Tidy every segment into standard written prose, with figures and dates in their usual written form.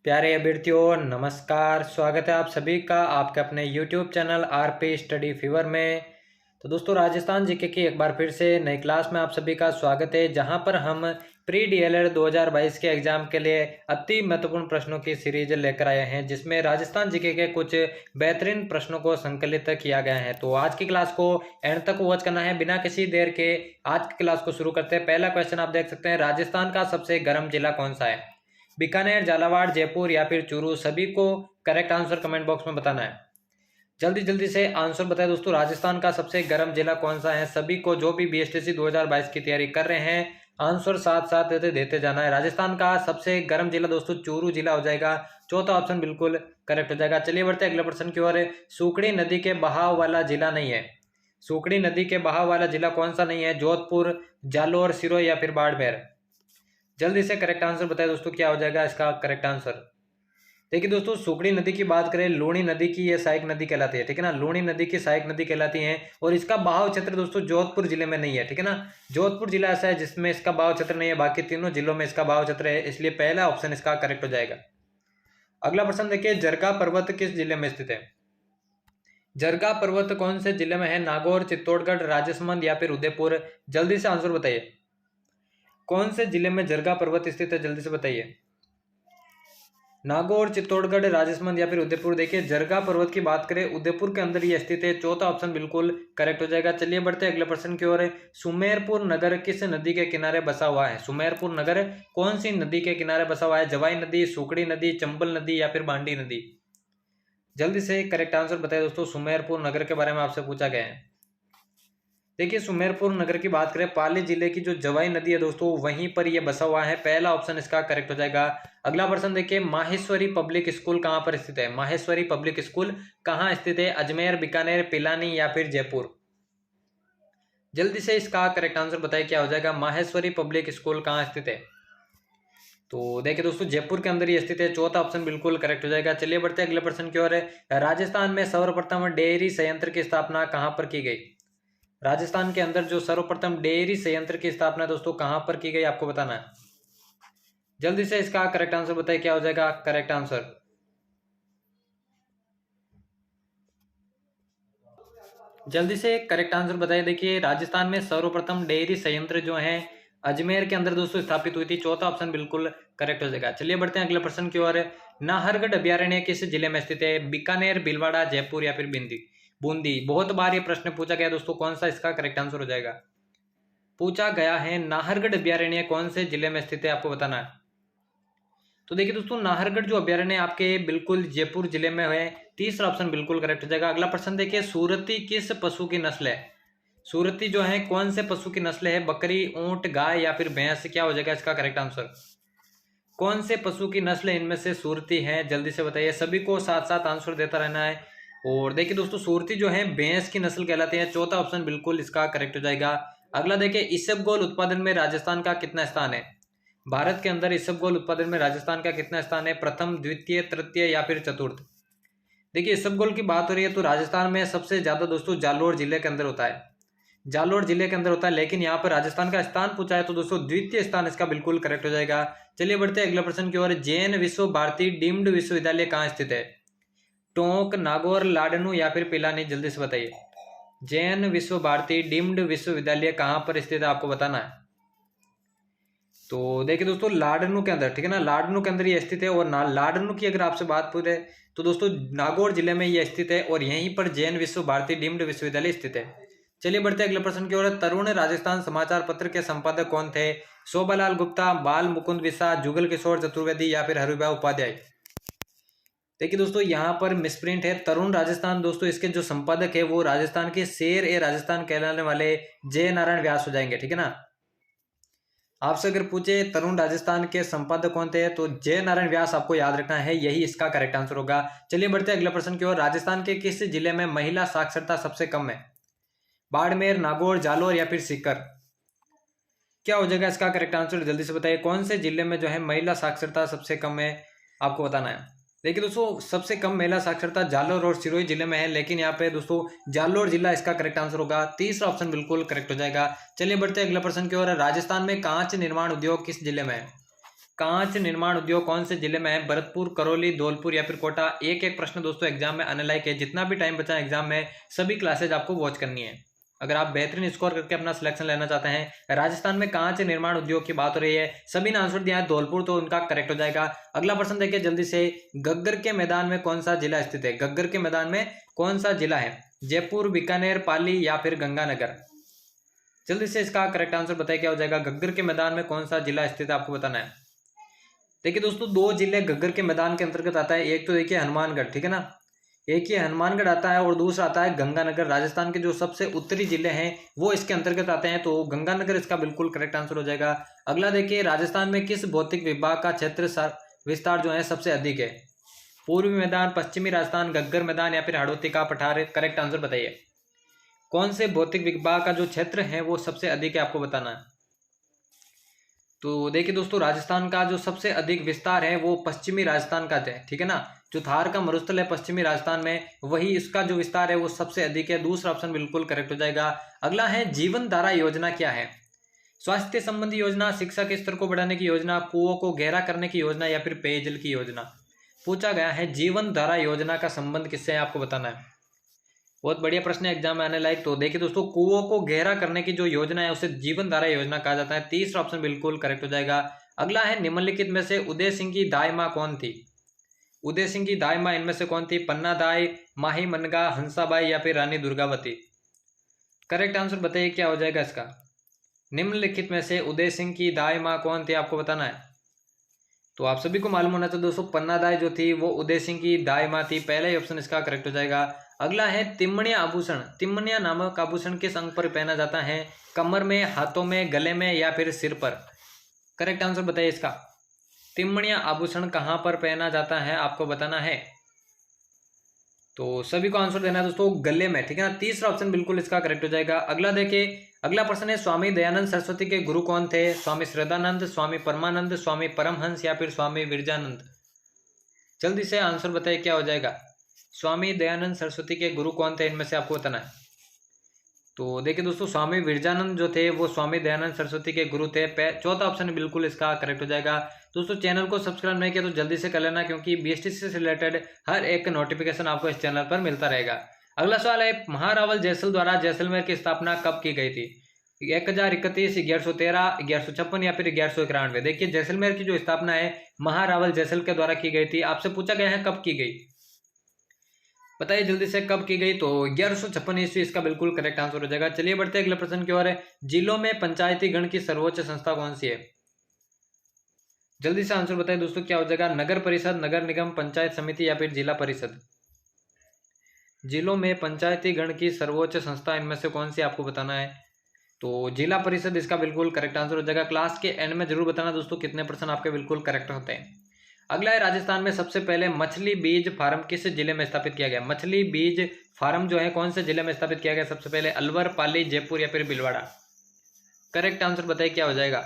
प्यारे अभ्यर्थियों नमस्कार। स्वागत है आप सभी का आपके अपने YouTube channel RP study fever में। तो दोस्तों राजस्थान जीके की एक बार फिर से नई क्लास में आप सभी का स्वागत है, जहां पर हम प्री डीएलएड 2022 के एग्जाम के लिए अति महत्वपूर्ण प्रश्नों की सीरीज लेकर आए हैं, जिसमें राजस्थान जीके के कुछ बेहतरीन प्रश्नों को संकलित किया गया है। तो आज की क्लास को एंड तक वॉच करना है। बिना किसी देर के आज की क्लास को शुरू करते हैं। पहला क्वेश्चन आप देख सकते हैं, राजस्थान का सबसे गर्म जिला कौन सा है? बीकानेर, झालावाड़, जयपुर या फिर चूरू? सभी को करेक्ट आंसर कमेंट बॉक्स में बताना है। जल्दी जल्दी से आंसर बताएं दोस्तों, राजस्थान का सबसे गर्म जिला कौन सा है? सभी को जो भी बीएसटीसी 2022 की तैयारी कर रहे हैं आंसर साथ साथ देते जाना है। राजस्थान का सबसे गर्म जिला दोस्तों चूरू जिला हो जाएगा। चौथा ऑप्शन बिल्कुल करेक्ट हो जाएगा। चलिए बढ़ते अगले प्रश्न की ओर। सूखड़ी नदी के बहाव वाला जिला नहीं है। सूखड़ी नदी के बहाव वाला जिला कौन सा नहीं है? जोधपुर, जालोर, सिरोही या फिर बाड़मेर? जल्दी से करेक्ट आंसर बताएं दोस्तों, क्या हो जाएगा इसका करेक्ट आंसर? देखिए दोस्तों, सूखड़ी नदी की बात करें, लूणी नदी की ये सहायक नदी कहलाती है, ठीक है ना। लूणी नदी की सहायक नदी कहलाती है और इसका बहाव क्षेत्र दोस्तों जोधपुर जिले में नहीं है, ठीक है ना। जोधपुर जिला ऐसा है जिसमें इसका बहाव क्षेत्र नहीं है, बाकी तीनों जिलों में इसका बहाव क्षेत्र है, इसलिए पहला ऑप्शन इसका करेक्ट हो जाएगा। अगला प्रश्न देखिए, जरगा पर्वत किस जिले में स्थित है? जरगा पर्वत कौन से जिले में है? नागौर, चित्तौड़गढ़, राजसमंद या फिर उदयपुर? जल्दी से आंसर बताइए, कौन से जिले में जरगा पर्वत स्थित है? जल्दी से बताइए। नागौर, चित्तौड़गढ़, राजसमंद या फिर उदयपुर? देखिए जरगा पर्वत की बात करें उदयपुर के अंदर ये स्थित है। चौथा ऑप्शन बिल्कुल करेक्ट हो जाएगा। चलिए बढ़ते अगले प्रश्न की ओर। सुमेरपुर नगर किस नदी के किनारे बसा हुआ है? सुमेरपुर नगर कौन सी नदी के किनारे बसा हुआ है? जवाई नदी, सूखड़ी नदी, चंबल नदी या फिर बांडी नदी? जल्दी से करेक्ट आंसर बताइए दोस्तों, सुमेरपुर नगर के बारे में आपसे पूछा गया है। देखिए सुमेरपुर नगर की बात करें, पाली जिले की जो जवाई नदी है दोस्तों वहीं पर यह बसा हुआ है। पहला ऑप्शन इसका करेक्ट हो जाएगा। अगला प्रश्न देखिए, माहेश्वरी पब्लिक स्कूल कहां पर स्थित है? माहेश्वरी पब्लिक स्कूल कहां स्थित है? अजमेर, बीकानेर, पिलानी या फिर जयपुर? जल्दी से इसका करेक्ट आंसर बताइए, क्या हो जाएगा? माहेश्वरी पब्लिक स्कूल कहां स्थित है? तो देखिए दोस्तों जयपुर के अंदर ये स्थित है। चौथा ऑप्शन बिल्कुल करेक्ट हो जाएगा। चलिए बढ़ते अगले प्रश्न की ओर। राजस्थान में सर्वप्रथम डेयरी संयंत्र की स्थापना कहां पर की गई? राजस्थान के अंदर जो सर्वप्रथम डेयरी संयंत्र की स्थापना दोस्तों कहां पर की गई, आपको बताना है। जल्दी से इसका करेक्ट आंसर बताइए, क्या हो जाएगा करेक्ट आंसर? जल्दी से करेक्ट आंसर बताइए। देखिए राजस्थान में सर्वप्रथम डेयरी संयंत्र जो है अजमेर के अंदर दोस्तों स्थापित हुई थी। चौथा ऑप्शन बिल्कुल करेक्ट हो जाएगा। चलिए बढ़ते हैं अगले प्रश्न की ओर। नाहरगढ़ अभ्यारण्य किस जिले में स्थित है? बीकानेर, भीलवाड़ा, जयपुर या फिर बूंदी? बहुत बार ये प्रश्न पूछा गया दोस्तों, कौन सा इसका करेक्ट आंसर हो जाएगा? पूछा गया है नाहरगढ़ अभ्यारण्य कौन से जिले में स्थित है, आपको बताना है। तो देखिए दोस्तों नाहरगढ़ जो अभ्यारण्य आपके बिल्कुल जयपुर जिले में है। तीसरा ऑप्शन बिल्कुल करेक्ट हो जाएगा। अगला प्रश्न देखिए, सूरती किस पशु की नस्ल है? सूरती जो है कौन से पशु की नस्ल है? बकरी, ऊंट, गाय या फिर भैंस? क्या हो जाएगा इसका करेक्ट आंसर? कौन से पशु की नस्ल इनमें से सूरती है? जल्दी से बताइए, सभी को साथ साथ आंसर देता रहना है। और देखिए दोस्तों सूरती जो है भैंस की नस्ल कहलाती है। चौथा ऑप्शन बिल्कुल इसका करेक्ट हो जाएगा। अगला देखिए, इसबगोल उत्पादन में राजस्थान का कितना स्थान है? भारत के अंदर इसबगोल उत्पादन में राजस्थान का कितना स्थान है? प्रथम, द्वितीय, तृतीय या फिर चतुर्थ? देखिए इसबगोल की बात हो रही है तो राजस्थान में सबसे ज्यादा दोस्तों जालोर जिले के अंदर होता है। जालोर जिले के अंदर होता है, लेकिन यहाँ पर राजस्थान का स्थान पूछा है तो दोस्तों द्वितीय स्थान इसका बिल्कुल करेक्ट हो जाएगा। चलिए बढ़ते हैं अगले प्रश्न की ओर। जैन विश्व भारती डीम्ड विश्वविद्यालय कहाँ स्थित है? टोंक, नागौर, लाडनू या फिर पिलानी? जल्दी से बताइए। जैन विश्व भारती डीम्ड विश्वविद्यालय कहाँ पर स्थित है, आपको बताना है। तो देखिए दोस्तों लाडनू के अंदर, ठीक है ना, लाडनू के अंदर ये स्थित है। और लाडनू की अगर आपसे बात पूछे तो दोस्तों नागौर जिले में ये स्थित है और यहीं पर जैन विश्व भारती डीम्ड विश्वविद्यालय स्थित है। चलिए बढ़ते अगले प्रश्न की ओर। तरुण राजस्थान समाचार पत्र के संपादक कौन थे? शोभालाल गुप्ता, बाल मुकुंद बिस्सा, जुगल किशोर चतुर्वेदी या फिर हरिभाई उपाध्याय? देखिए दोस्तों यहाँ पर मिसप्रिंट है। तरुण राजस्थान दोस्तों इसके जो संपादक है वो राजस्थान के शेर ए राजस्थान कहलाने वाले जय नारायण व्यास हो जाएंगे, ठीक है ना। आपसे अगर पूछे तरुण राजस्थान के संपादक कौन थे तो जय नारायण व्यास आपको याद रखना है, यही इसका करेक्ट आंसर होगा। चलिए बढ़ते अगले प्रश्न की ओर। राजस्थान के किस जिले में महिला साक्षरता सबसे कम है? बाड़मेर, नागौर, जालोर या फिर सीकर? क्या हो जाएगा इसका करेक्ट आंसर? जल्दी से बताइए, कौन से जिले में जो है महिला साक्षरता सबसे कम है, आपको बताना है। देखिए दोस्तों सबसे कम महिला साक्षरता जालोर और सिरोही जिले में है, लेकिन यहाँ पे दोस्तों जालोर जिला इसका करेक्ट आंसर होगा। तीसरा ऑप्शन बिल्कुल करेक्ट हो जाएगा। चलिए बढ़ते हैं अगला प्रश्न की ओर। राजस्थान में कांच निर्माण उद्योग किस जिले में है? कांच निर्माण उद्योग कौन से जिले में है? भरतपुर, करौली, धौलपुर या फिर कोटा। एक एक प्रश्न दोस्तों एग्जाम में आने लायक है। जितना भी टाइम बचा एग्जाम में सभी क्लासेज आपको वॉच करनी है अगर आप बेहतरीन स्कोर करके अपना सिलेक्शन लेना चाहते हैं। राजस्थान में कांच निर्माण उद्योग की बात हो रही है, सभी ने आंसर दिया है धौलपुर, तो उनका करेक्ट हो जाएगा। अगला प्रश्न देखिए जल्दी से, गग्गर के मैदान में कौन सा जिला स्थित है? गग्गर के मैदान में कौन सा जिला है? जयपुर, बीकानेर, पाली या फिर गंगानगर। जल्दी से इसका करेक्ट आंसर बताइए क्या हो जाएगा। गग्गर के मैदान में कौन सा जिला स्थित है आपको बताना है। देखिए दोस्तों, दो जिले गग्गर के मैदान के अंतर्गत आता है। एक तो देखिए हनुमानगढ़, ठीक है ना, एक ये हनुमानगढ़ आता है और दूसरा आता है गंगानगर। राजस्थान के जो सबसे उत्तरी जिले हैं वो इसके अंतर्गत आते हैं, तो गंगानगर इसका बिल्कुल करेक्ट आंसर हो जाएगा। अगला देखिए, राजस्थान में किस भौतिक विभाग का क्षेत्र विस्तार जो है सबसे अधिक है? पूर्वी मैदान, पश्चिमी राजस्थान, गग्गर मैदान या फिर हाड़ौती का पठार। करेक्ट आंसर बताइए। कौन से भौतिक विभाग का जो क्षेत्र है वो सबसे अधिक है आपको बताना है। तो देखिए दोस्तों, राजस्थान का जो सबसे अधिक विस्तार है वो पश्चिमी राजस्थान का है, ठीक है ना। जो थार का मरुस्थल है पश्चिमी राजस्थान में, वही इसका जो विस्तार है वो सबसे अधिक है। दूसरा ऑप्शन बिल्कुल करेक्ट हो जाएगा। अगला है, जीवन धारा योजना क्या है? स्वास्थ्य संबंधी योजना, शिक्षा के स्तर को बढ़ाने की योजना, कुओं को गहरा करने की योजना या फिर पेयजल की योजना। पूछा गया है जीवन धारा योजना का संबंध किससे है आपको बताना है। बहुत बढ़िया प्रश्न है, एग्जाम में आने लायक। तो देखिए दोस्तों, कुओं को गहरा करने की जो योजना है उसे जीवन धारा योजना कहा जाता है। तीसरा ऑप्शन बिल्कुल करेक्ट हो जाएगा। अगला है, निम्नलिखित में से उदय सिंह की दाई मां कौन थी? उदय सिंह की दाई मां इनमें से कौन थी? पन्ना दाई, माही मनगा, हंसाबाई या फिर रानी दुर्गावती। करेक्ट आंसर बताइए क्या हो जाएगा इसका। निम्नलिखित में से उदय सिंह की दाई मां कौन थी आपको बताना है। तो आप सभी को मालूम होना चाहिए दोस्तों, पन्ना दाई जो थी वो उदय सिंह की दाई मां थी। पहला ही ऑप्शन इसका करेक्ट हो जाएगा। अगला है, तिम्मणिया आभूषण। तिम्मणिया नामक आभूषण किस अंग पर पहना जाता है? कमर में, हाथों में, गले में या फिर सिर पर। करेक्ट आंसर बताइए इसका। तिम्मणिया आभूषण कहां पर पहना जाता है आपको बताना है। तो सभी को आंसर देना है दोस्तों, गले में, ठीक है ना। तीसरा ऑप्शन बिल्कुल इसका करेक्ट हो जाएगा। अगला देखिए, अगला प्रश्न है, स्वामी दयानंद सरस्वती के गुरु कौन थे? स्वामी श्रद्धानंद, स्वामी परमानंद, स्वामी परमहंस या फिर स्वामी विरजानंद। जल्दी से आंसर बताइए क्या हो जाएगा। स्वामी दयानंद सरस्वती के गुरु कौन थे इनमें से आपको बताना है। तो देखिए दोस्तों, स्वामी विरजानंद जो थे वो स्वामी दयानंद सरस्वती के गुरु थे। चौथा ऑप्शन बिल्कुल इसका करेक्ट हो जाएगा। दोस्तों, चैनल को सब्सक्राइब नहीं किया तो जल्दी से कर लेना, क्योंकि बीएसटीसी से रिलेटेड हर एक नोटिफिकेशन आपको इस चैनल पर मिलता रहेगा। अगला सवाल है, महारावल जैसल द्वारा जैसलमेर की स्थापना कब की गई थी? 1031, 1113, 1156 या फिर 1191। देखिए, जैसलमेर की जो स्थापना है महारावल जैसल के द्वारा की गई थी। आपसे पूछा गया है कब की गई, बताइए जल्दी से कब की गई। तो 1156 ईस्वी इसका बिल्कुल करेक्ट आंसर हो जाएगा। चलिए बढ़ते हैं अगले प्रश्न की ओर। जिलों में पंचायती गण की सर्वोच्च संस्था कौन सी है? जल्दी से आंसर बताइए दोस्तों क्या हो जाएगा। नगर परिषद, नगर निगम, पंचायत समिति या फिर जिला परिषद। जिलों में पंचायती गण की सर्वोच्च संस्था इनमें से कौन सी आपको बताना है। तो जिला परिषद इसका बिल्कुल करेक्ट आंसर हो जाएगा। क्लास के एंड में जरूर बताना दोस्तों कितने प्रश्न आपके बिल्कुल करेक्ट होते हैं। अगला है, राजस्थान में सबसे पहले मछली बीज फार्म किस जिले में स्थापित किया गया? मछली बीज फार्म जो है कौन से जिले में स्थापित किया गया सबसे पहले? अलवर, पाली, जयपुर या फिर भीलवाड़ा। करेक्ट आंसर बताइए क्या हो जाएगा।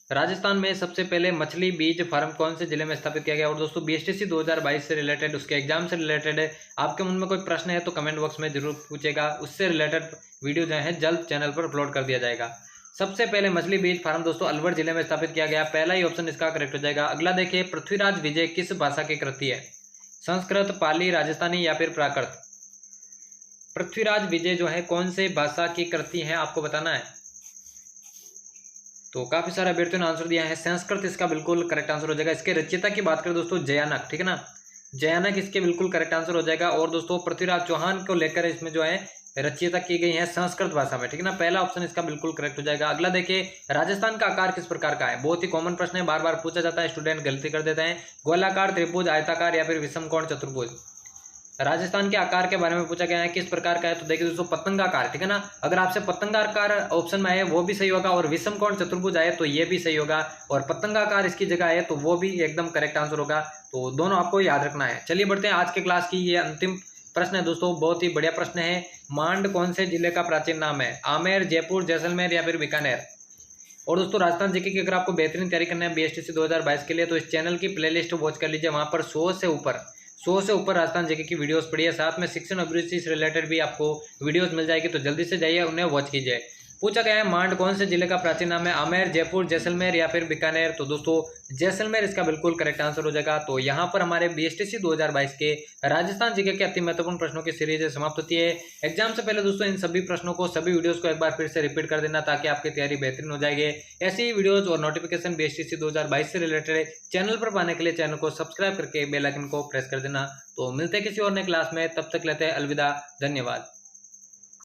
राजस्थान में सबसे पहले मछली बीज फार्म कौन से जिले में स्थापित किया गया। और दोस्तों, बीएसटीसी 2022 से रिलेटेड, उसके एग्जाम से रिलेटेड आपके मन में कोई प्रश्न है तो कमेंट बॉक्स में जरूर पूछेगा, उससे रिलेटेड वीडियो जो है जल्द चैनल पर अपलोड कर दिया जाएगा। सबसे पहले मछली बीज फार्म दोस्तों अलवर जिले में स्थापित किया गया। पहला ही ऑप्शन इसका करेक्ट हो जाएगा। अगला देखिए, पृथ्वीराज विजय किस भाषा की कृति है? संस्कृत, पाली, राजस्थानी या फिर प्राकृत। पृथ्वीराज विजय जो है कौन से भाषा की कृति है आपको बताना है। तो काफी सारे अभ्यर्थियों ने आंसर दिया है संस्कृत, इसका बिल्कुल करेक्ट आंसर हो जाएगा। इसके रचयिता की बात करें दोस्तों, जयानक, ठीक है ना, जयानक इसके बिल्कुल करेक्ट आंसर हो जाएगा। और दोस्तों, पृथ्वीराज चौहान को लेकर इसमें जो है रचयिता की गई है संस्कृत भाषा में, ठीक है ना। पहला ऑप्शन इसका बिल्कुल करेक्ट हो जाएगा। अगला देखिए, राजस्थान का आकार किस प्रकार का है? बहुत ही कॉमन प्रश्न है, बार बार पूछा जाता है, स्टूडेंट गलती कर देते हैं। गोलाकार, त्रिभुज, आयताकार या फिर विषमकोण, चतुर्भुज। राजस्थान के आकार के बारे में पूछा गया है किस प्रकार का है। तो देखिए दोस्तों, पतंगाकार, ठीक है ना। अगर आपसे पतंगाकार ऑप्शन में आए वो भी सही होगा, और विषमकोण चतुर्भुज आए तो ये भी सही होगा, और पतंगाकार इसकी जगह आए तो वो भी एकदम करेक्ट आंसर होगा। तो दोनों आपको याद रखना है। चलिए बढ़ते हैं आज के क्लास की, ये अंतिम प्रश्न है दोस्तों, बहुत ही बढ़िया प्रश्न है। मांड कौन से जिले का प्राचीन नाम है? आमेर, जयपुर, जैसलमेर या फिर बीकानेर। और दोस्तों, राजस्थान जीके की अगर आपको बेहतरीन तैयारी करना है बीएसटीसी 2022 के लिए, तो इस चैनल की प्लेलिस्ट वॉच कर लीजिए। वहां पर 100 से ऊपर राजस्थान जीके की वीडियोस पड़ी है। साथ में शिक्षण अभिरुचि से रिलेटेड भी आपको वीडियोस मिल जाएगी, तो जल्दी से जाइए उन्हें वॉच कीजिए। पूछा गया है मांड कौन से जिले का प्राचीन नाम है, आमेर, जयपुर, जैसलमेर या फिर बीकानेर। तो दोस्तों जैसलमेर इसका बिल्कुल करेक्ट आंसर हो जाएगा। तो यहाँ पर हमारे BSTC 2022 के राजस्थान जीके के अति महत्वपूर्ण प्रश्नों की सीरीज समाप्त होती है। एग्जाम से पहले दोस्तों इन सभी प्रश्नों को, सभी वीडियोस को एक बार फिर से रिपीट कर देना ताकि आपकी तैयारी बेहतरीन हो जाएगी। ऐसी ही वीडियोस और नोटिफिकेशन BSTC 2022 से रिलेटेड चैनल पर पाने के लिए चैनल को सब्सक्राइब करके बेल आइकन को प्रेस कर देना। तो मिलते हैं किसी और नए क्लास में, तब तक लेते हैं अलविदा, धन्यवाद।